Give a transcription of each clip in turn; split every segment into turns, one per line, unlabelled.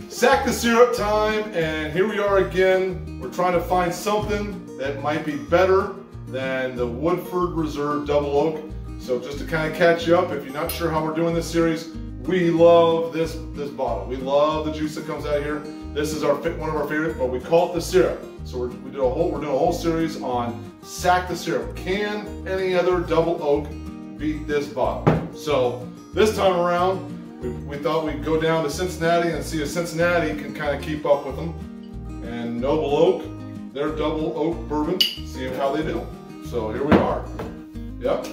Sack the syrup time, and here we are again. We're trying to find something that might be better than the Woodford Reserve Double Oak. So just to kind of catch you up, if you're not sure how we're doing this series, we love this bottle. We love the juice that comes out of here. This is one of our favorites, but we call it the syrup. So we're doing a whole series on Sack the Syrup. Can any other Double Oak beat this bottle? So this time around, we thought we'd go down to Cincinnati and see if Cincinnati can kind of keep up with them. And Noble Oak, their Double Oak bourbon, see how they do. So here we are. Yep.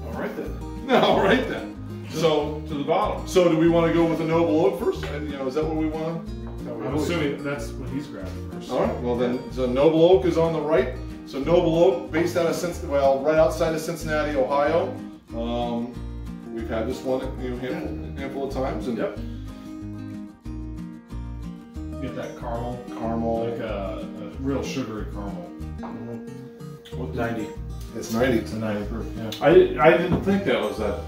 All right then.
All right then. So
to the bottom.
So do we want to go with the Noble Oak first? And is that what we want?
I'm assuming that's what he's grabbing first.
All right. Well then, so Noble Oak is on the right. So Noble Oak, based out of right outside of Cincinnati, Ohio. We've had this one a handful of times, and
yep. Get that caramel, like a real sugary caramel.
What
90?
It's 90.
It's a 90 proof. Yeah. I didn't think that was that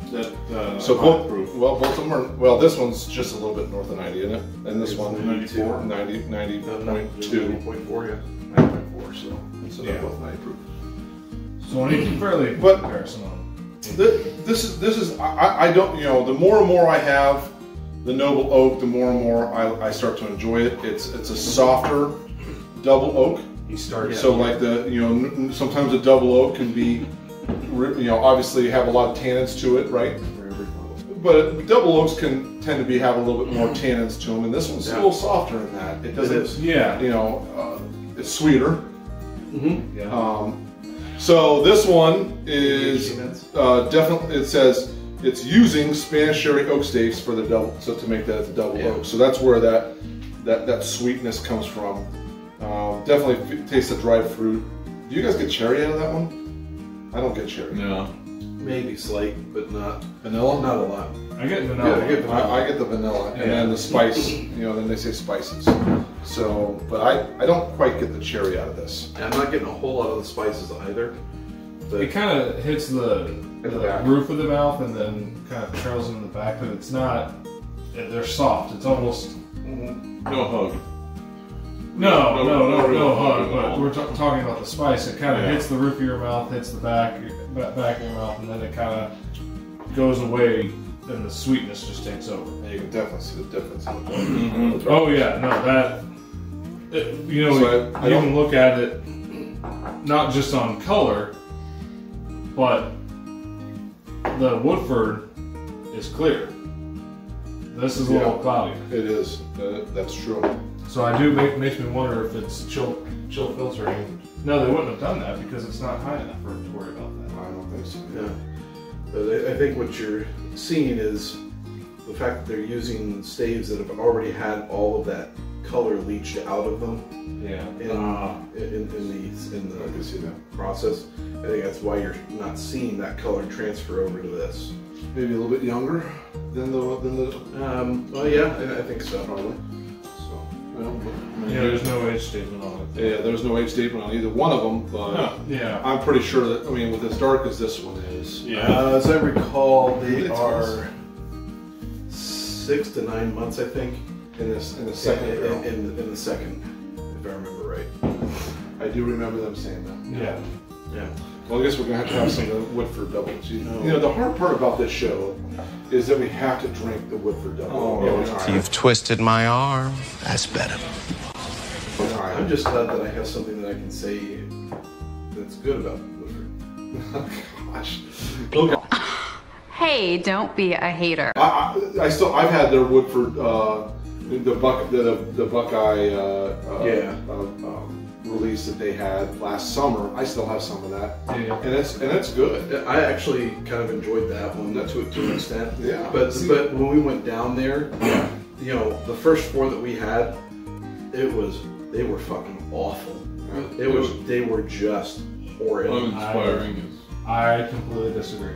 so both proof. Well, both of them are. Well, this one's just a little bit north of 90, isn't it? And this one
94,
90.2,
90.4, yeah,
90.4. So they're both 90 proof.
So I need fairly good comparison on.
This is I don't, the more and more I have the Noble Oak, the more and more I start to enjoy it. It's a softer Double Oak. So like sometimes a Double Oak can be, obviously have a lot of tannins to it, right? But Double Oaks can tend to have a little bit more tannins to them, and this one's a little softer in that. It doesn't, it's sweeter.
Mm-hmm. Yeah.
So this one is definitely, it says it's using Spanish sherry oak staves for the double, so to make that the Double Oak. So that's where that sweetness comes from. Definitely taste the dried fruit. Do you guys get cherry out of that one? I don't get cherry.
No. Maybe slight, but not
vanilla.
Not a lot.
I get vanilla.
Yeah, I get the vanilla, and then the spice. Then they say spices. So, but I don't quite get the cherry out of this.
I'm not getting a whole lot of the spices either. But
it kind of hits the roof of the mouth and then kind of trails in the back, but it's not. They're soft. It's almost
no hug.
No hug. But we're talking about the spice. It kind of hits the roof of your mouth, hits the back of your mouth, and then it kind of goes away. Then the sweetness just takes over.
And you can definitely see the difference.
Oh yeah, no, you can look at it not just on color, but the Woodford is clear. This is a little cloudy.
It is. That's true.
So makes me wonder if it's chill filtering. No, they wouldn't have done that because it's not high enough for it to worry about that.
I don't think so.
Yeah. But I think what you're seeing is the fact that they're using staves that have already had all of that color leached out of them.
Yeah.
In the
I can see that
process. I think that's why you're not seeing that color transfer over to this.
Maybe a little bit younger than the.
Well, yeah, I think so.
Probably.
There's no age statement on it.
Yeah, there's no age statement on either one of them, but I'm pretty sure that, with as dark as this one is.
Yeah.
As I recall, they are 6 to 9 months, I think.
In the second barrel.
In the second, if I remember right.
I do remember them saying that.
Yeah.
Yeah.
Well, I guess we're going to have some of the Woodford doubles. The hard part about this show is that we have to drink the Woodford double.
You've twisted my arm. That's better.
I'm just glad that I have something that I can say that's good about Woodford.
Oh, gosh. Okay.
Hey, don't be a hater.
I've had their Woodford, the Buckeye release that they had last summer. I still have some of that, and it's good.
I actually kind of enjoyed that one to an extent.
Yeah.
But when we went down there, the first 4 that we had, they were fucking awful. They were just horrid.
Uninspiring. I completely disagree.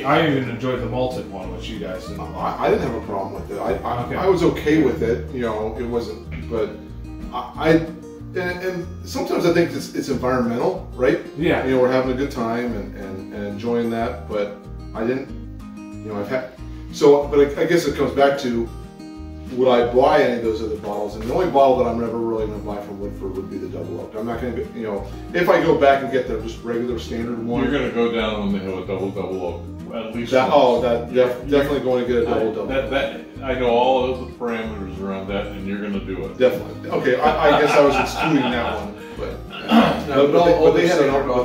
I even enjoyed the malted one, which you guys didn't.
I didn't have a problem with it. I was okay with it. It wasn't, but and sometimes I think it's environmental, right?
Yeah.
You know, we're having a good time and enjoying that, but I didn't, you know, I've had, so, but I guess it comes back to, would I buy any of those other bottles? And the only bottle that I'm never really going to buy from Woodford would be the Double Oak. I'm not going to, you know, if I go back and get the just regular standard one.
You're going to go down on the hill with double oak. At least
that,
once.
Definitely going to get a double.
That I know all of the parameters around that, and you're going to do it.
Definitely. Okay, I guess I was excluding that one, but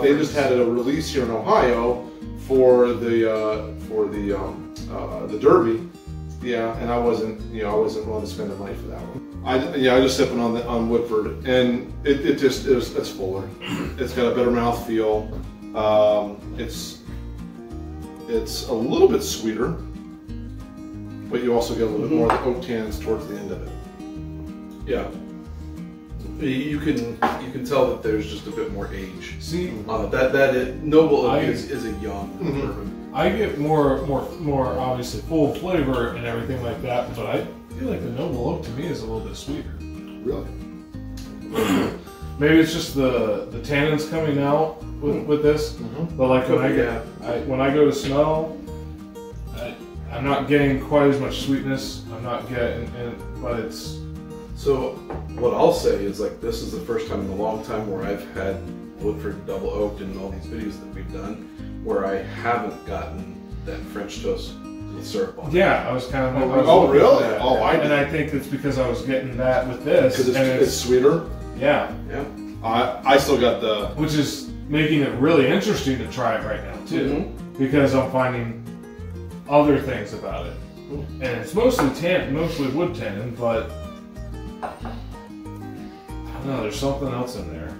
they just had a release here in Ohio for the Derby. Yeah, and I wasn't willing to spend the money for that one. I just sipping on Woodford, and it's fuller. It's got a better mouthfeel. It's a little bit sweeter, but you also get a little bit more of the oak tannins towards the end of it.
Yeah, you can tell that there's just a bit more age.
See,
Noble Oak is a young bourbon.
I get more obviously full flavor and everything like that, but I feel like the Noble Oak to me is a little bit sweeter.
Really?
Maybe it's just the tannins coming out with this, but like when I go to smell, I'm not getting quite as much sweetness. I'm not getting, but it's.
So what I'll say is like this is the first time in a long time where I've had Woodford Double Oaked in all these videos that we've done, where I haven't gotten that French toast with syrup on it.
Yeah, I was kind of.
Oh, really?
That.
Oh,
and I think it's because I was getting that with this.
Because it's sweeter?
Yeah.
Yeah.
I still got the...
Which is making it really interesting to try it right now, too. Because I'm finding other things about it. And it's mostly wood tannin, but... I don't know, there's something else in there.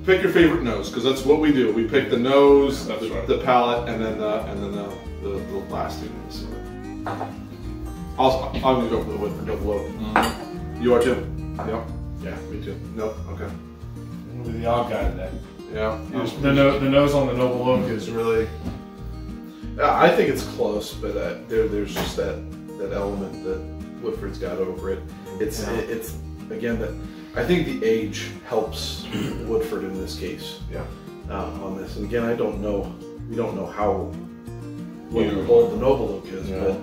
Pick your favorite nose, because that's what we do. We pick the nose, the palate, and then the last two notes. I'm gonna go for the Woodford Double Oak. You are too? Yep. Yeah, me too. Nope. Okay.
I'm gonna be the odd guy today.
Yeah.
The nose on the Noble Oak is really.
I think it's close, but there's just that element that Woodford's got over it. It's again that. I think the age helps Woodford in this case.
Yeah.
On this, and again, we don't know how old the Noble Oak is, but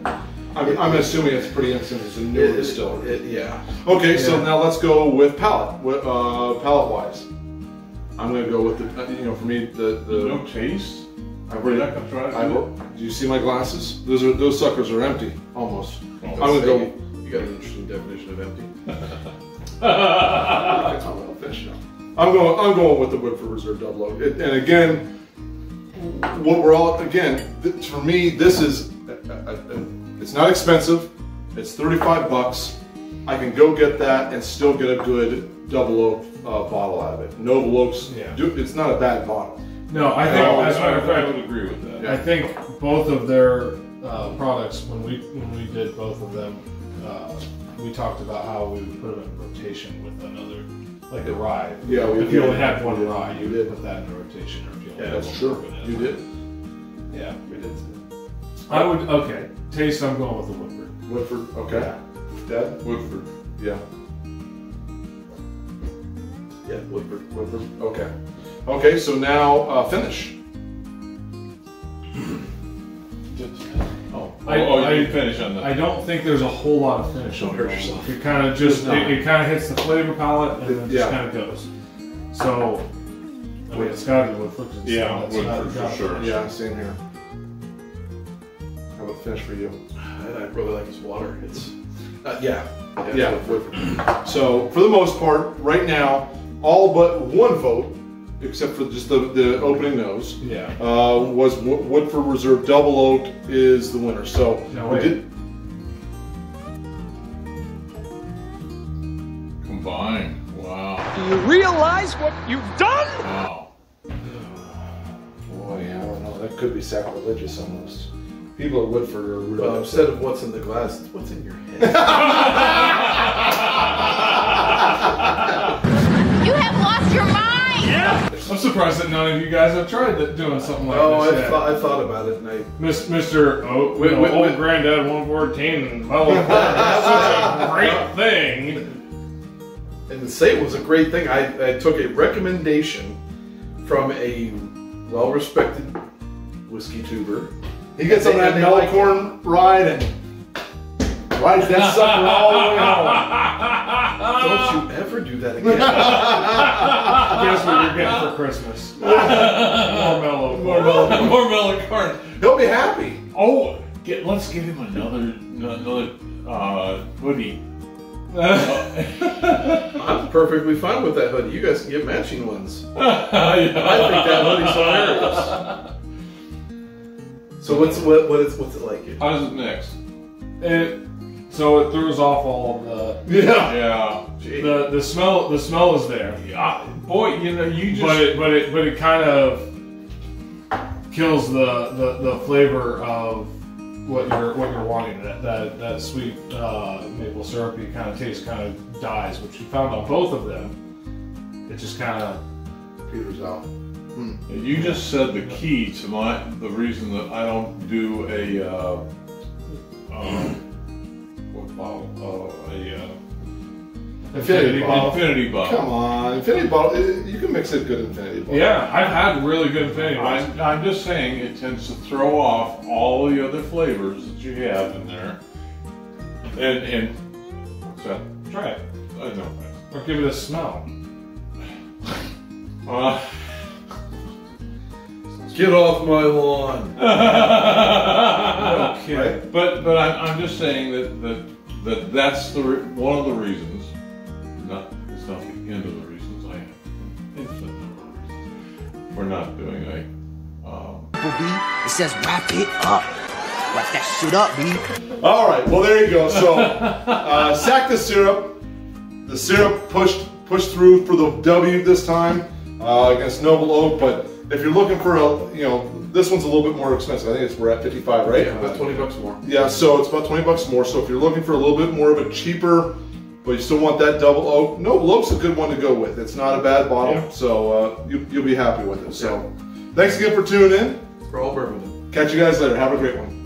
I'm assuming it's pretty instant. It's a newer distillery.
Yeah.
Okay, so now let's go with palate. Palate wise, I'm gonna go with the. For me, the
no taste.
You're not gonna try it. Do you see my glasses? Those suckers are empty almost. I'm gonna go.
You got an interesting definition of empty.
I'm going with the Woodford Reserve Double Oak. And again, for me, this is it's not expensive. It's $35. I can go get that and still get a good Double Oak bottle out of it. Noble Oaks, it's not a bad bottle.
No, I think as a matter of fact,
I would agree with that.
Yeah. I think both of their products, when we did both of them, we talked about how we would put them in rotation with another, like the rye.
Yeah,
if you only had one rye, you would put that in rotation. Or if you only had
that's
one
true. You did.
Yeah, we did. I would. Okay, taste. I'm going with the Woodford.
Woodford. Okay.
Yeah.
Dad?
Woodford.
Yeah.
Yeah, Woodford.
Woodford. Okay. Okay. So now finish.
You finish on that.
I don't think there's a whole lot of finish on
hurt
it.
yourself.
It kind of just it kind of hits the flavor palette and then just kind of goes. So I mean, it's got to be Woodford.
Woodford for sure.
Yeah, same here. How about finish for you?
I really like this water. It's
Woodford. So for the most part, right now, all but one vote, except for just the opening nose, was Woodford Reserve Double Oak is the winner. So we did
combined. Wow.
Do you realize what you've done?
Wow.
Boy, I don't know. That could be sacrilegious almost. People at Woodford are really
well, instead of what's in the glass, it's what's in your head.
You have lost your mind!
Yeah. I'm surprised that none of you guys have tried doing something like this.
I thought about it, and
Mr. Old Granddad 114 and that's such a great thing.
And to say it was a great thing, I took a recommendation from a well-respected whiskey tuber.
He gets on that Mellecorn ride and rides that sucker all the way home.
Don't you ever do that again.
Guess what you're getting for Christmas? More mellow.
More Mellecorn.
He'll be happy.
Oh, let's give him another hoodie.
I'm perfectly fine with that hoodie. You guys can get matching ones.
Yeah.
I think that hoodie's hilarious. So what's it like?
How's it next?
So it throws off all of the
Yeah.
the smell. The smell is there.
Boy, you know, you just.
But it kind of kills the flavor of what you're wanting. That sweet maple syrupy kind of taste kind of dies, which you found on both of them. It just kind of
peters out.
You just said the key to the reason that I don't do a what bottle?
Infinity bottle.
Infinity bottle.
Come on, Infinity bottle. You can mix it good Infinity bottle.
Yeah, I've had really good Infinity bottles.
I'm just saying it tends to throw off all the other flavors that you have in there. And what's that?
Try it.
I know.
Or give it a smell.
Get off my lawn.
Okay.
Right?
But I'm just saying that's one of the reasons. It's not the end of the reasons. I have infinite number of reasons. We're not doing
It says wrap it up. Wrap that shit up, B.
All right. Well, there you go. So, sack the syrup. The syrup pushed through for the W this time against Noble Oak. But if you're looking for this one's a little bit more expensive. I think we're at 55, right?
Yeah, about $20 more.
Yeah. So it's about $20 more. So if you're looking for a little bit more of a cheaper, but you still want that double oak, Noble Oak's a good one to go with. It's not a bad bottle.
Yeah.
So you'll be happy with it. So thanks again for tuning in.
For all bourbon.
Catch you guys later. Have a great one.